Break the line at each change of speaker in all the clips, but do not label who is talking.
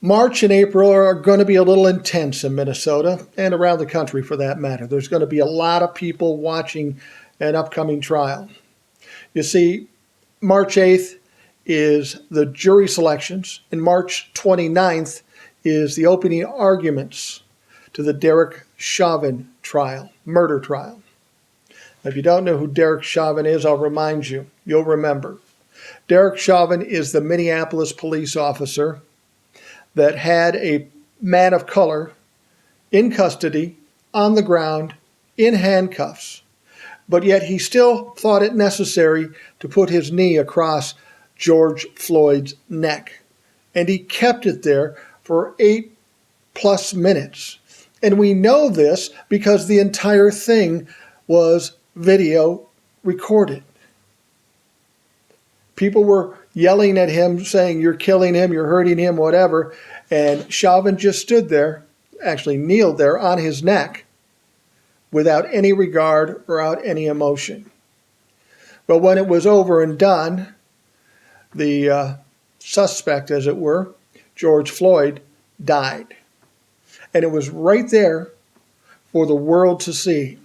March and April are going to be a little intense in Minnesota and around the country for that matter. There's going to be a lot of people watching an upcoming trial. You see, March 8th is the jury selections, and March 29th is the opening arguments to the Derek Chauvin trial, murder trial. If you don't know who Derek Chauvin is, I'll remind you. You'll remember. Derek Chauvin is the Minneapolis police officer that had a man of color in custody, on the ground, in handcuffs. But yet he still thought it necessary to put his knee across George Floyd's neck. And he kept it there for 8+ minutes. And we know this because the entire thing was video recorded. People were yelling at him, saying, "You're killing him, you're hurting him," whatever. And Chauvin just stood there, actually kneeled there on his neck, without any regard or without any emotion. But when it was over and done, the suspect, as it were, George Floyd, died. And it was right there for the world to see.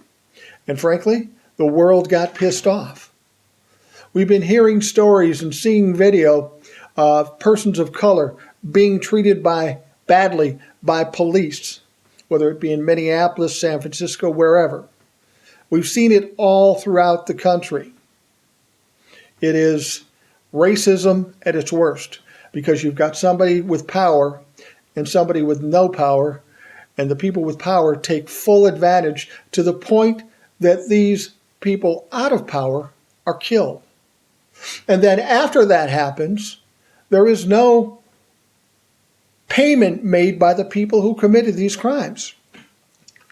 And frankly, the world got pissed off. We've been hearing stories and seeing video of persons of color being treated badly by police, whether it be in Minneapolis, San Francisco, wherever. We've seen it all throughout the country. It is racism at its worst, because you've got somebody with power and somebody with no power, and the people with power take full advantage to the point that these people out of power are killed. And then after that happens, there is no payment made by the people who committed these crimes.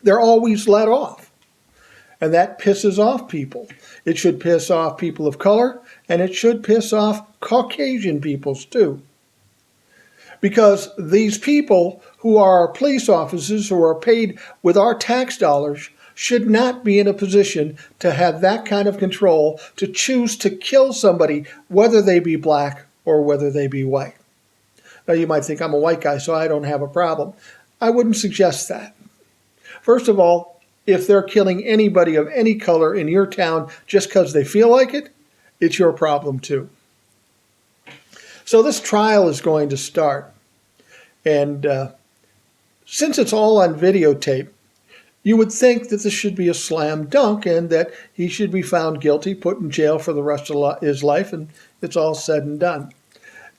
They're always let off. And that pisses off people. It should piss off people of color, and it should piss off Caucasian peoples too. Because these people who are police officers, who are paid with our tax dollars, should not be in a position to have that kind of control to choose to kill somebody, whether they be black or whether they be white. Now you might think I'm a white guy, so I don't have a problem. I wouldn't suggest that. First of all, if they're killing anybody of any color in your town just because they feel like it, it's your problem too. So this trial is going to start. And since it's all on videotape, you would think that this should be a slam dunk and that he should be found guilty, put in jail for the rest of his life, and it's all said and done.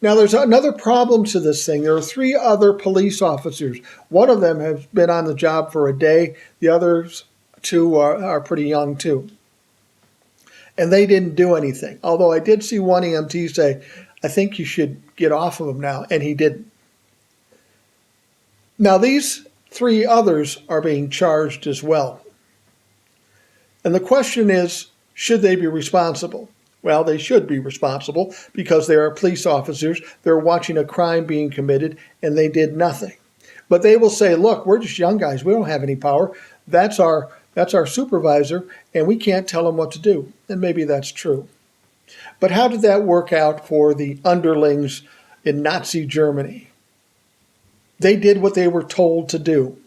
Now, there's another problem to this thing. There are 3 other police officers. One of them has been on the job for a day. The others 2 are pretty young, too. And they didn't do anything. Although I did see one EMT say, "I think you should get off of him now," and he didn't. Now, these 3 others are being charged as well. And the question is, should they be responsible? Well, they should be responsible because they are police officers. They're watching a crime being committed and they did nothing. But they will say, "Look, we're just young guys. We don't have any power. That's our supervisor, and we can't tell him what to do." And maybe that's true. But how did that work out for the underlings in Nazi Germany? They did what they were told to do,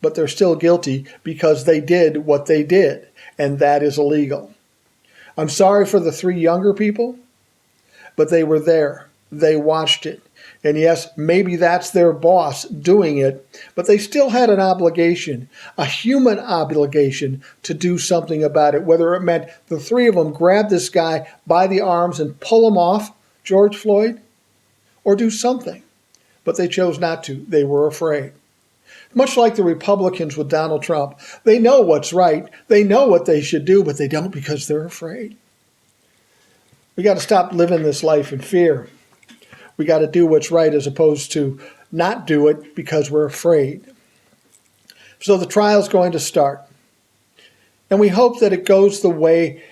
but they're still guilty because they did what they did, and that is illegal. I'm sorry for the 3 younger people, but they were there. They watched it. And yes, maybe that's their boss doing it, but they still had an obligation, a human obligation, to do something about it, whether it meant the 3 of them grab this guy by the arms and pull him off, George Floyd, or do something. But they chose not to. They were afraid. Much like the Republicans with Donald Trump. They know what's right. They know what they should do, but they don't because they're afraid. We got to stop living this life in fear. We got to do what's right as opposed to not do it because we're afraid. So the trial's going to start. And we hope that it goes the way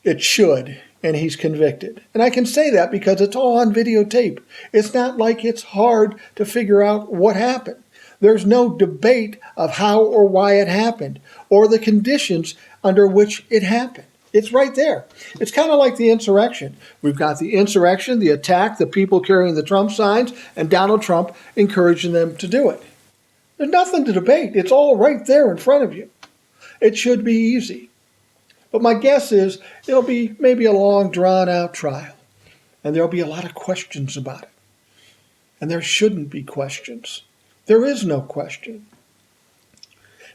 it should and he's convicted. And I can say that because it's all on videotape. It's not like it's hard to figure out what happened. There's no debate of how or why it happened or the conditions under which it happened. It's right there. It's kind of like the insurrection. We've got the insurrection, the attack, the people carrying the Trump signs, and Donald Trump encouraging them to do it. There's nothing to debate. It's all right there in front of you. It should be easy. But my guess is it'll be maybe a long, drawn-out trial. And there'll be a lot of questions about it. And there shouldn't be questions. There is no question.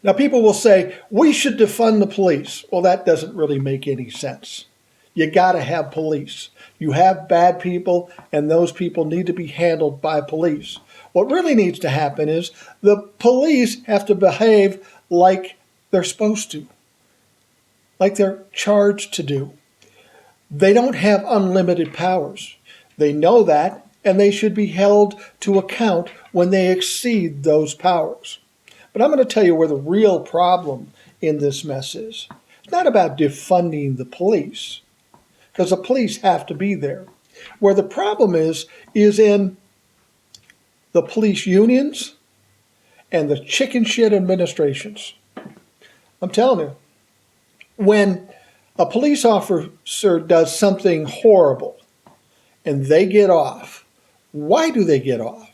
Now, people will say, we should defund the police. Well, that doesn't really make any sense. You got to have police. You have bad people, and those people need to be handled by police. What really needs to happen is the police have to behave like they're supposed to, like they're charged to do. They don't have unlimited powers. They know that, and they should be held to account when they exceed those powers. But I'm going to tell you where the real problem in this mess is. It's not about defunding the police, because the police have to be there. Where the problem is in the police unions and the chicken shit administrations. I'm telling you, when a police officer does something horrible and they get off, why do they get off?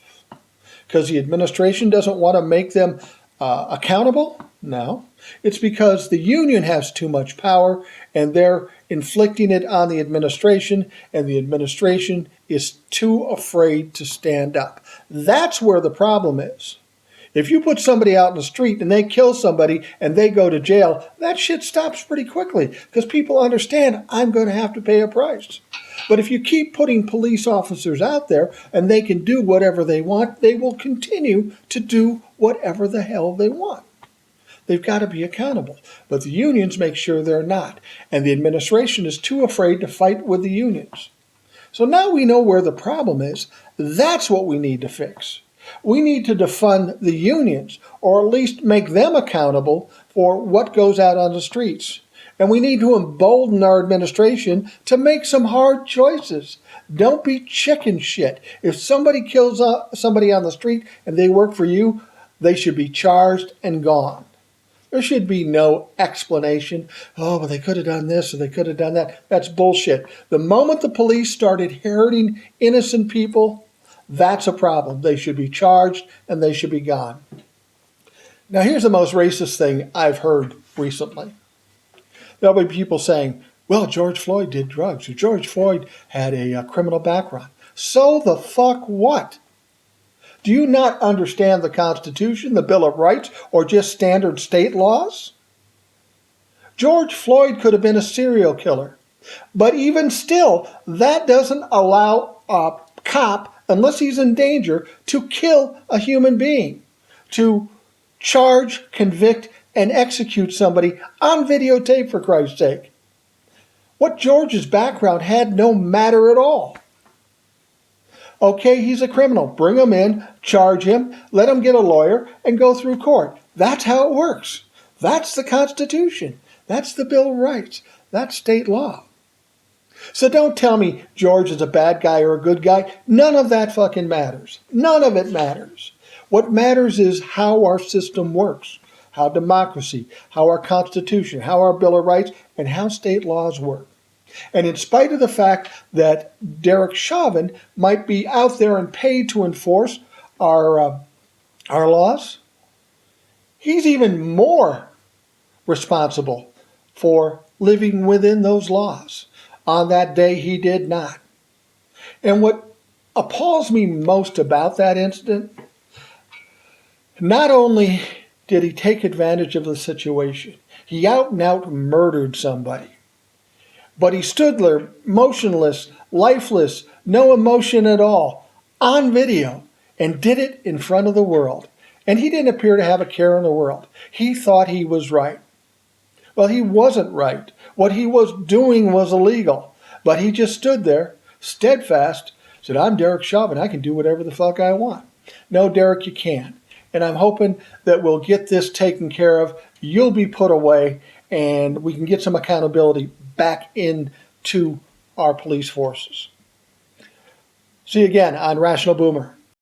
Because the administration doesn't want to make them accountable? No. It's because the union has too much power and they're inflicting it on the administration, and the administration is too afraid to stand up. That's where the problem is. If you put somebody out in the street and they kill somebody and they go to jail, that shit stops pretty quickly because people understand I'm going to have to pay a price. But if you keep putting police officers out there and they can do whatever they want, they will continue to do whatever the hell they want. They've got to be accountable. But the unions make sure they're not. And the administration is too afraid to fight with the unions. So now we know where the problem is. That's what we need to fix. We need to defund the unions, or at least make them accountable for what goes out on the streets. And we need to embolden our administration to make some hard choices. Don't be chicken shit. If somebody kills somebody on the street and they work for you, they should be charged and gone. There should be no explanation. Oh, well, they could have done this or they could have done that. That's bullshit. The moment the police started hurting innocent people, that's a problem. They should be charged and they should be gone. Now, here's the most racist thing I've heard recently. There'll be people saying, well, George Floyd did drugs, or George Floyd had a criminal background. So the fuck what? Do you not understand the Constitution, the Bill of Rights, or just standard state laws? George Floyd could have been a serial killer. But even still, that doesn't allow a cop, unless he's in danger, to kill a human being, to charge, convict, and execute somebody on videotape, for Christ's sake. What George's background had no matter at all. Okay, he's a criminal. Bring him in, charge him, let him get a lawyer, and go through court. That's how it works. That's the Constitution. That's the Bill of Rights. That's state law. So don't tell me George is a bad guy or a good guy. None of that fucking matters. None of it matters. What matters is how our system works, how democracy, how our Constitution, how our Bill of Rights, and how state laws work. And in spite of the fact that Derek Chauvin might be out there and paid to enforce our laws, he's even more responsible for living within those laws. On that day, he did not. And what appalls me most about that incident, not only did he take advantage of the situation, he out and out murdered somebody. But he stood there motionless, lifeless, no emotion at all, on video, and did it in front of the world. And he didn't appear to have a care in the world. He thought he was right. Well, he wasn't right. What he was doing was illegal. But he just stood there, steadfast, said, I'm Derek Chauvin. I can do whatever the fuck I want. No, Derek, you can't. And I'm hoping that we'll get this taken care of. You'll be put away, and we can get some accountability back into our police forces. See you again on Rational Boomer.